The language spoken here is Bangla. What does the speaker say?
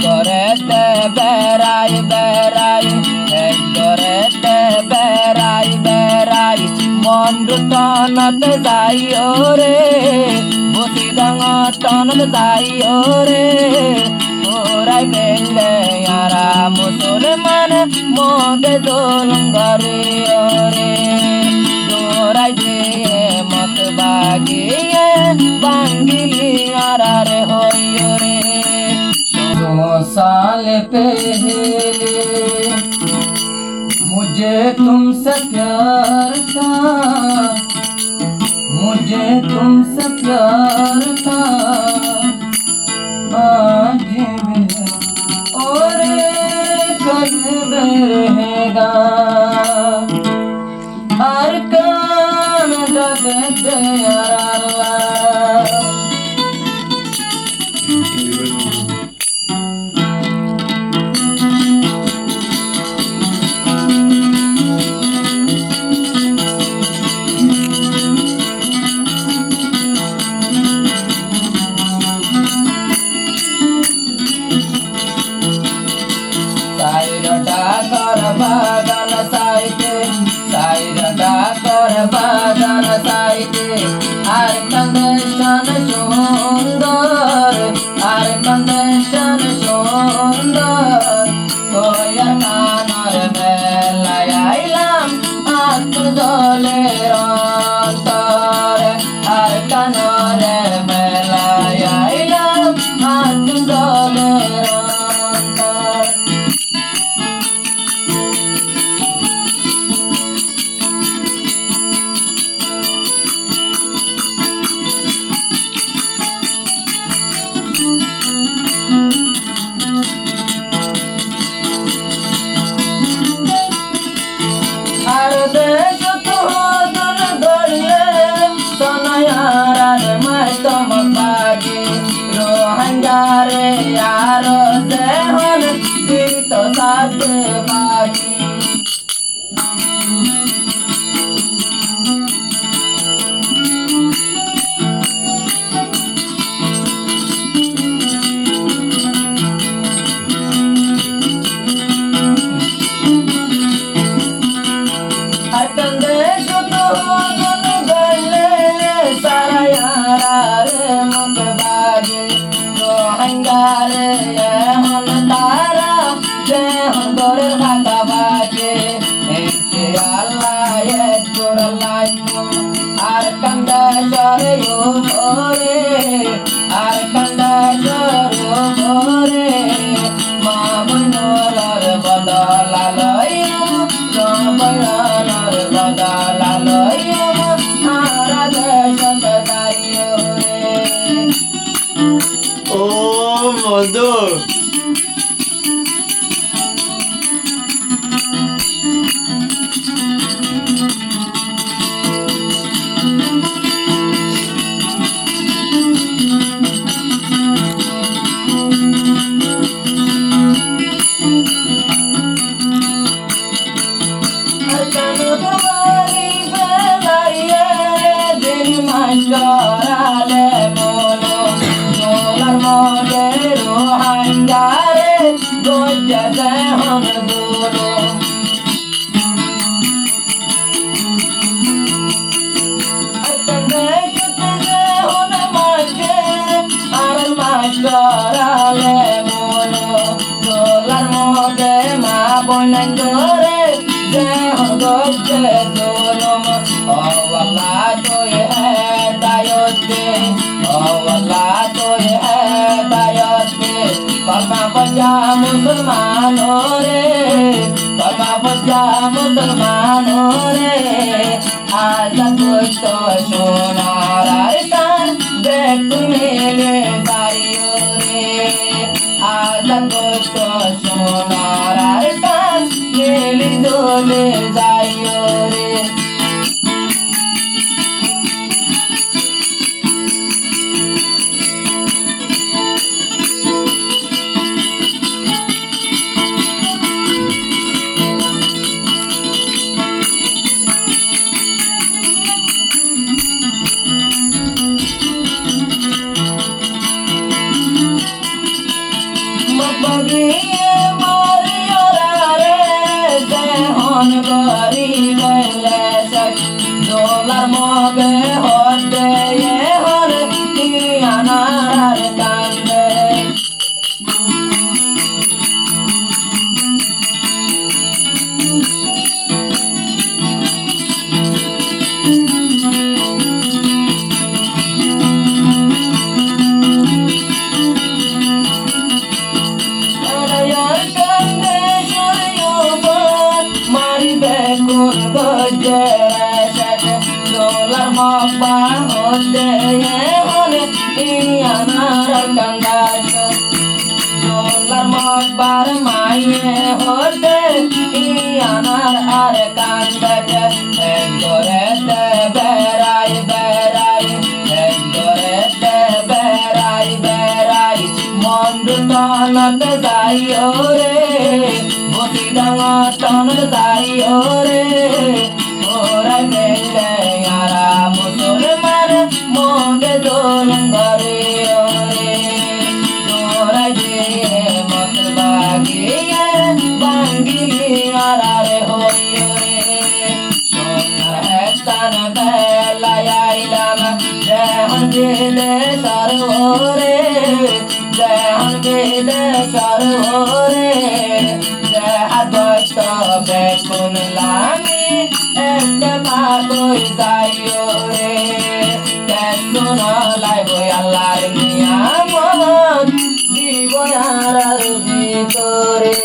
ঘরেতে বেড়াই বেড়াই ঘরেতে বেড়াই বেড়াই মন টনতে যাই রে বসি ডাঙ টনত যাই রে ওরাই বেলে আরা মুসলমান মগে জোলম ঘরে রে দোরাই যে মত বাগিয়ে বাঙ্গিলি আরারে হইয় রে 2 साल पहले मुझे तुमसे प्यार था मुझे तुमसे प्यार था आज भी और कल भी रहेगा हर कान जगत यारा বাগান সাইতে সাইরা কর বাগান সাইতে আর কন্দেশন সুন্দর আর কন্দেশন সুন্দর তোয়া কানার বেলায় আইলাম আত্ম জলের অন্তর আর কানার বেলায় আইলাম আত্ম জলের অন্তর আর দেশ তোদন ধরলে সোনায়ার মাই তম বাগে রোহাঙ্গারে আর দেহন গীত সাথে বাগি Hangare hon tara je hon gore khata baje enche Allah ekor laimo ar kanda jore yo ore ar kanda jore ore mamunor badalalayo robayanar badalalayo arade sandariyo re Oh, mother. मुसलमानों रे बाबा बजा मुसलमानों रे आज कुछ तो सोनार कान देख मेरे भाइयों रे आज कुछ तो सोनार कान मेरी डोले जाइयो रे বগিয়ে মরিয়রা রে দেহন বরি বেলে সাই দোলার মগে হতে হর আনার কান্দে কোন গজরে সাজে দোলার মব্বা হতে হলে আনার কান্দাস দোলার মব্বার মাইয়ে হতে আনার আর কান্দাস ধরেতে বেড়াই বেড়াই ধরেতে বেড়াই বেড়াই মন দুটনত যাইও রে বসি ডাঙা টনত যাইও রে ওরা গেলে আরা মুসলমান মগে দোলন ঘরে রে তোরা যে মত বাগিয়ে বাঙ্গিলি আরা রে হইও রে সোনার হেস্তান বেলায় আইলাম দেহন দিলে সরোরে দেহন দিলে সরোরে দেহার বস্ত বেকুন লাগি একটা ভাগই যাইও রে কেসুন লাইব আল্লাহর নিয়ামত দিব আর ভিতরে